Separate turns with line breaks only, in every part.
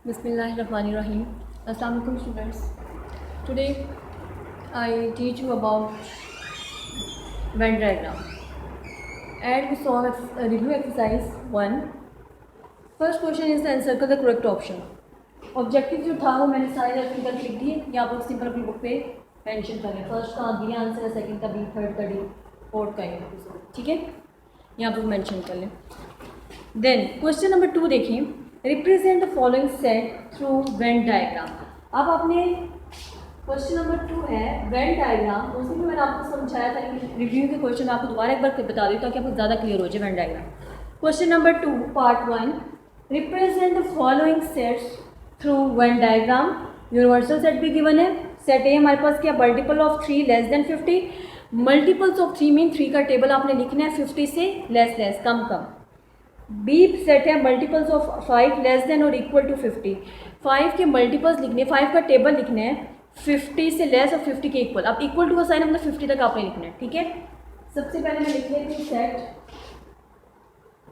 Bismillahirrahmanirrahim. Assalamu alaikum students. Today I teach you about Venn diagram. And we saw review exercise 1. First question is to encircle the correct option. Objective जो था वो मैंने सारे figure लिख दिए या आप लोग सिंपल अपनी बुक पे मेंशन करें. फर्स्ट का दिया आंसर है, सेकंड का बी, थर्ड का डी, फोर्थ का ए. ठीक है, यहाँ पर मेंशन कर लें. देन क्वेश्चन नंबर 2 देखें. Represent the following set through Venn diagram. अब आपने क्वेश्चन नंबर 2 है वेन डायग्राम. उसमें भी मैंने आपको समझाया था, लेकिन रिव्यू के क्वेश्चन आपको दोबारा एक बार बता दूँ ताकि आपको ज़्यादा क्लियर हो जाए Venn diagram. Question number 2 part 1. Represent the following sets through Venn diagram. Universal set भी गिवन है. सेट ए हमारे पास क्या, multiple of 3 less than 50. Multiples of 3 mean 3 का टेबल आपने लिखना है 50 से लेस कम. बी सेट है मल्टीपल्स ऑफ 5 लेस देन और इक्वल टू 50. 5 के मल्टीपल्स लिखने, 5 का टेबल लिखना है 50 से लेस और 50 के इक्वल. अब इक्वल टू का साइन मतलब 50 तक आपने लिखना है. ठीक है, सबसे पहले मैं लिख लेती हूँ सेट.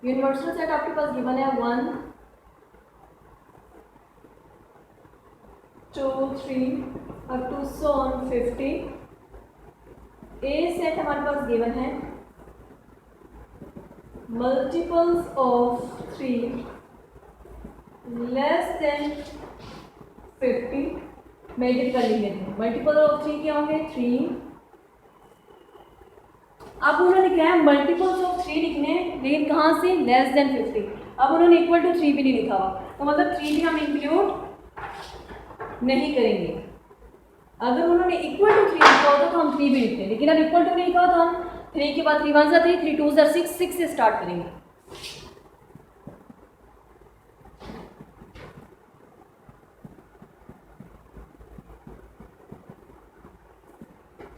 यूनिवर्सल सेट आपके पास गिवन है 1 2 3 up to so on 50. A set हमारे पास गिवन है multiples of 3 less than 50. Measure कर लेते हैं. मल्टीपल ऑफ 3 क्या होंगे 3. अब उन्होंने क्या है मल्टीपल्स ऑफ 3 लिखने, लेकिन कहाँ से, लेस देन 50. अब उन्होंने इक्वल टू 3 भी नहीं लिखा हुआ, तो मतलब 3 भी हम इंक्लूड नहीं करेंगे. अगर उन्होंने इक्वल टू 3 लिखा होता तो हम 3 भी लिखते हैं, लेकिन अब इक्वल टू नहीं लिखा तो हम 3 के बाद 3 1 3 3 2 6 6 से स्टार्ट करेंगे.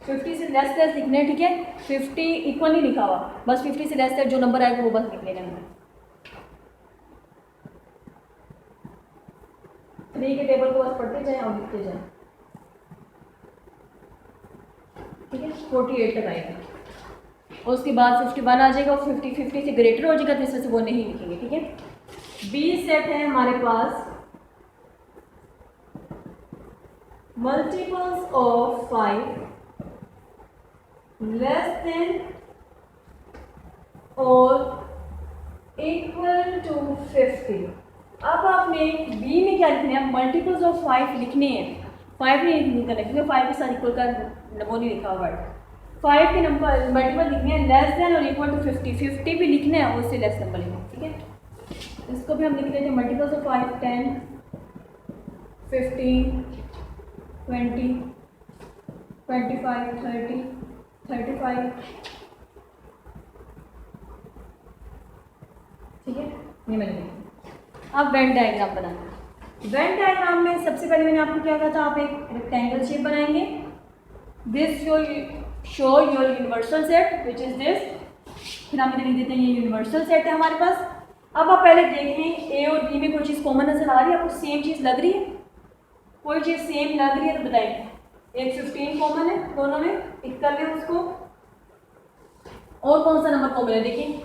फिफ्टी से लेस लिखने. ठीक है, 50 इक्वल नहीं लिखा हुआ, बस 50 से लेस जो नंबर आएगा वो बस लिख लेगा. 3 के टेबल को बस पढ़ते जाएं और लिखते जाएं. ठीक है, 48 तक आएगा और उसके बाद 51 आ जाएगा और 50 से ग्रेटर हो जाएगा तो इस वजह से वो नहीं लिखेंगे. ठीक है, बी सेट है हमारे पास मल्टीपल्स ऑफ 5 लेस देन और इक्वल टू 50. अब आपने बी में क्या लिखना है, मल्टीपल्स ऑफ 5 लिखने हैं. 5 नहीं लिखना है क्योंकि 5 के साथ इक्वल का वो नहीं लिखा हुआ है. 5 के नंबर मल्टीपल लिखने हैं लेस देन और इक्वल टू 50. 50 भी लिखना है और उससे लेस नंबर लिखना है. ठीक है, इसको भी हम लिख देते हैं मल्टीपल्स ऑफ 5 10 15 20 25 30 35. ठीक है, ये मैंने लिखा. अब वेन डायग्राम बनाना. वेन डायग्राम में सबसे पहले मैंने आपको क्या कहा था, आप एक रेक्टेंगल शेप बनाएंगे. This show your universal set which is this. फिर हम इधर लिख देते हैं ये यूनिवर्सल सेट है हमारे पास. अब आप पहले देखें ए और बी में कोई चीज़ कॉमन नजर आ रही है, आपको सेम चीज़ लग रही है, कोई चीज़ सेम लग रही है तो बताएंगे. एक 15 कॉमन है दोनों में, टिक कर लें उसको. और कौन सा नंबर कॉमन है देखिए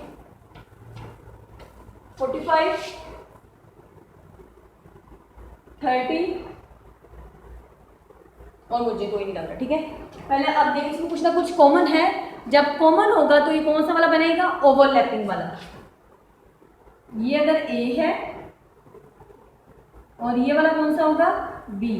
45 30 और मुझे कोई नहीं लग रहा. ठीक है, पहले अब देखिए इसमें कुछ ना कुछ कॉमन है. जब कॉमन होगा तो ये कौन सा वाला बनेगा, ओवरलैपिंग वाला. ये अगर ए है और ये वाला कौन सा होगा बी,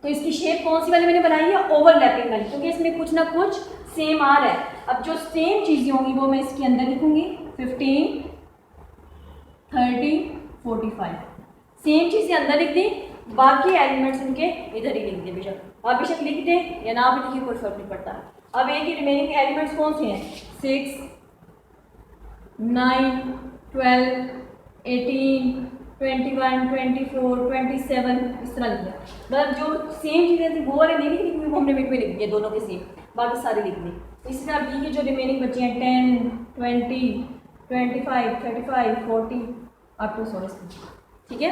तो इसकी शेप कौन सी वाली मैंने बनाई है, ओवरलैपिंग वाली, क्योंकि इसमें कुछ ना कुछ सेम आ रहा है. अब जो सेम चीज़ें होंगी वो मैं इसके अंदर लिखूंगी 15 30 45. सेम चीज़ें अंदर लिख दी, बाकी एलिमेंट्स उनके इधर ही लिख दिए. बेशक आप बेशक लिख दें या ना भी लिखिए, कोई फर्क नहीं पड़ता. अब एक ही रिमेनिंग एलिमेंट्स कौन से हैं 6 9 12 18 21 24 27 इस तरह लिख दिया. मतलब जो सेम चीज़ें थी वो वाले नहीं लिखी, वो हमने मिड में लिख दिया दोनों के सेम, बाकी सारे लिख दी. इसी तरह बी के जो रिमेनिंग बचे हैं 10 20 25 35 40 अप टू 100. ठीक है,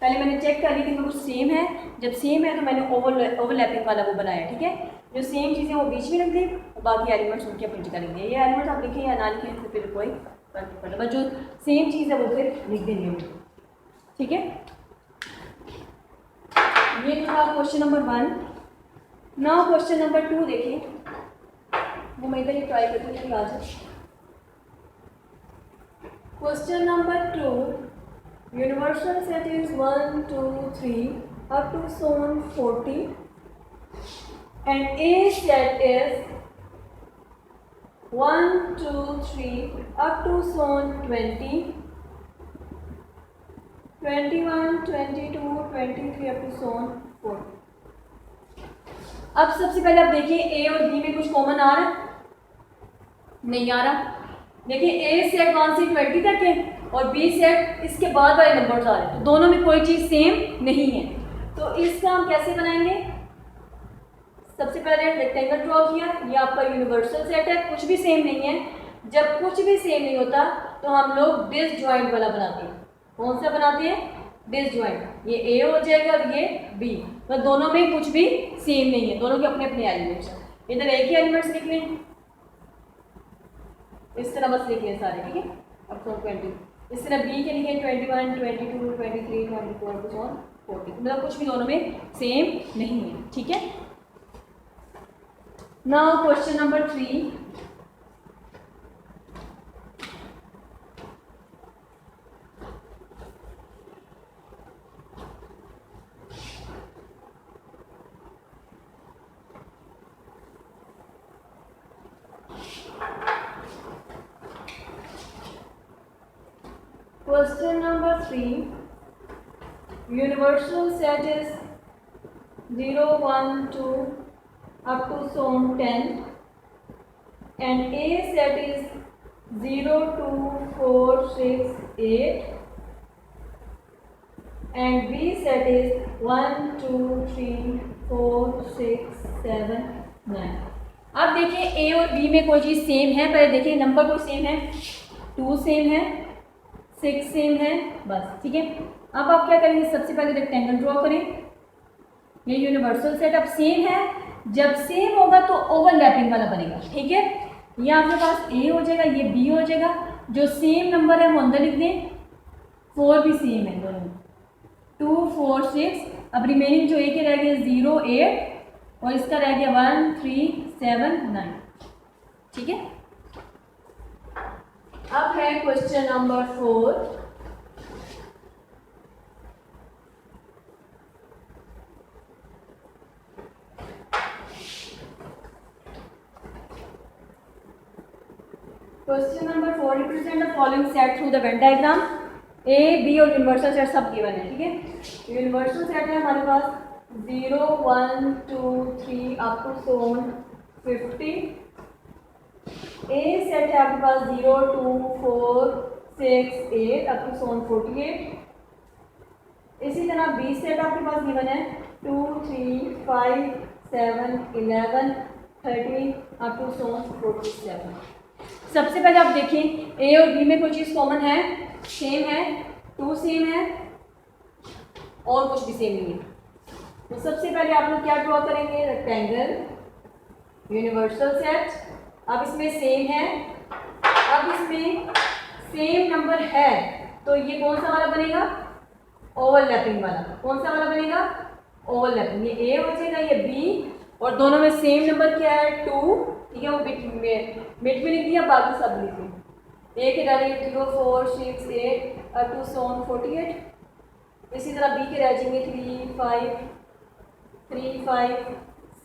पहले मैंने चेक कर ली कि कुछ सेम है. जब सेम है तो मैंने ओवरलैपिंग वाला वो बनाया. ठीक है, जो सेम चीज़ें वो बीच में रख दी और बाकी एलिमेंट्स उनके अपनी जगह लिख दिए. ये एलिमेंट्स आप लिखें या ना लिखें तो फिर कोई फर्क नहीं पड़ता, बस जो सेम चीज़ है वो फिर लिख देंगे. ठीक है, ये तो था question number 1। Now question number 2 देखिए, वो मैं इधर ही ट्राई करती हूँ आज। Question number 2, universal set is 1 2 3 up to zone 40 and A set is 1 2 3 up to zone 20, 21 22 23 up to zone 40। अब सबसे पहले आप देखिए ए और बी में कुछ कॉमन आ रहा है? नहीं आ रहा। देखिए ए सेट 1 से 20 तक है और बी सेट इसके बाद वाले नंबर्स आ रहे हैं, तो दोनों में कोई चीज़ सेम नहीं है। तो इसका हम कैसे बनाएंगे? सबसे पहले रेक्टेंगल ड्रॉ किया, ये आपका यूनिवर्सल सेट है, कुछ भी सेम नहीं है। जब कुछ भी सेम नहीं होता तो हम लोग डिसजॉइंट वाला बनाते हैं। कौन सा बनाते हैं? डिसजॉइंट। ये ए हो जाएगा और ये बी, तो दोनों में कुछ भी सेम नहीं है, दोनों के अपने अपने एलिमेंट्स हैं। इधर एक ही एलिमेंट्स लिख लें, इस तरह बस लिख लें सारे, ठीक है। अब तो 20, इस तरह बी के लिए 21 22 23 24 और 40, मतलब कुछ भी दोनों में सेम नहीं है, ठीक है। Now question number 3, Question number 3, universal set is 0 1 2 up to zone 10 and A set is 0 2 4 6 8 and B set is 1 2 3 4 6 7 9। अब देखिए A और B में कोई चीज़ सेम है, पहले देखिए नंबर कोई सेम है, 2 सेम है, 6 सेम है, बस, ठीक है। अब आप क्या करेंगे? सबसे पहले रेक्टेंगल ड्रॉ करें। ये यूनिवर्सल सेट अब सेम है, जब सेम होगा तो ओवरलैपिंग वाला बनेगा, ठीक है। ये आपके पास ए हो जाएगा, ये बी हो जाएगा, जो सेम नंबर है वो अंदर लिख दें। 4 भी सेम है दोनों, 2 4 6। अब रिमेनिंग जो ए के रह गए 0 8 और इसका रह गया 1 3 7 9, ठीक है। अब है question number 4, question number 4, represent the following set through the Venn diagram. A B और यूनिवर्सल सेट सब गिवन है, ठीक है। यूनिवर्सल सेट है हमारे पास 0 1 2 3 अप टू जोन 50। ए सेट है आपके पास 0 2 4 6 8 अप टू जोन 48। इसी तरह बी सेट आपके पास गिवन है 2 3 5 7 11 13 अप टू जोन 47। सबसे पहले आप देखें ए और बी में कोई चीज़ कॉमन है? सेम है, 2 सेम है और कुछ भी सेम नहीं है। तो सबसे पहले आप लोग क्या ड्रॉ करेंगे? Rectangle universal set. अब इसमें सेम है, अब इसमें सेम नंबर है, तो ये कौन सा वाला बनेगा? ओवरलैपिंग वाला। कौन सा वाला बनेगा? ओवरलैपिंग। ये ए हो जाएगा, ये बी, और दोनों में सेम नंबर क्या है? 2, ठीक है। वो मिड में लिख दिया, बाकी सब लिख दिया। ए के डालेंगे 0 4 6 8 अप टू जोन 48। इसी तरह बी के रह जाएंगे 3 5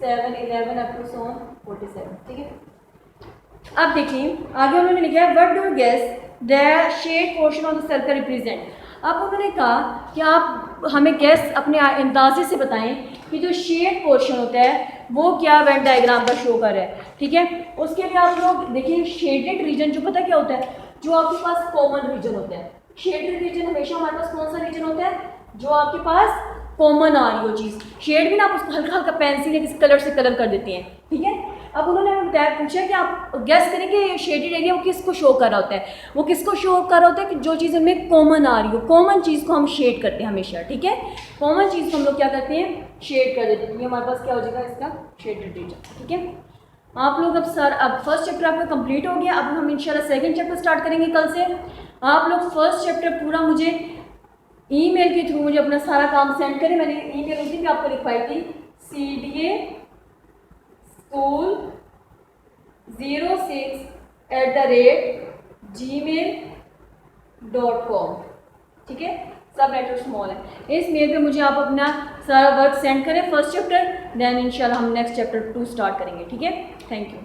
7 11 अप टू जोन 47, ठीक है। अब देखिए आगे उन्होंने लिखा है what do you guess the shade portion of the circle represent. अब उन्होंने कहा कि आप हमें गैस अपने अंदाजे से बताएं कि जो शेड पोर्शन होता है वो क्या वेन डायग्राम पर शो कर रहा है, ठीक है। उसके लिए आप लोग देखिए शेडेड रीजन, जो पता क्या होता है, जो आपके पास कॉमन रीजन होता है। शेडेड रीजन हमेशा हमारे पास कौन सा रीजन होता है? जो आपके पास कॉमन आ रही हो चीज़। शेड भी ना आप उसको हल्का हल्का पेंसिल या किसी कलर से कलर कर देते हैं, ठीक है। अब उन्होंने हमें पूछा कि आप गैस करें कि शेडेड एरिया वो किसको शो कर रहा होता है। वो किसको शो कर रहा होता है? कि जो चीज़ हमें कॉमन आ रही हो, कॉमन चीज़ को हम शेड करते हैं हमेशा, ठीक है। कॉमन चीज़ को हम लोग क्या करते हैं? शेड कर देते हैं। ये हमारे पास क्या हो जाएगा? इसका शेडेड रीजन, ठीक है। आप लोग अब फर्स्ट चैप्टर आपका कंप्लीट हो गया। अब हम इंशाल्लाह सेकंड चैप्टर स्टार्ट करेंगे कल से। आप लोग फर्स्ट चैप्टर पूरा मुझे ईमेल के थ्रू मुझे अपना सारा काम सेंड करें। मैंने ईमेल उस दिन भी आपको लिखवाई थी, cdaschool06@gmail.com। ठीक है, सब लेटर स्मॉल है। इस मेल पे मुझे आप अपना सारा वर्क सेंड करें, फर्स्ट चैप्टर, देन इंशाल्लाह हम नेक्स्ट चैप्टर 2 स्टार्ट करेंगे। ठीक है, थैंक यू।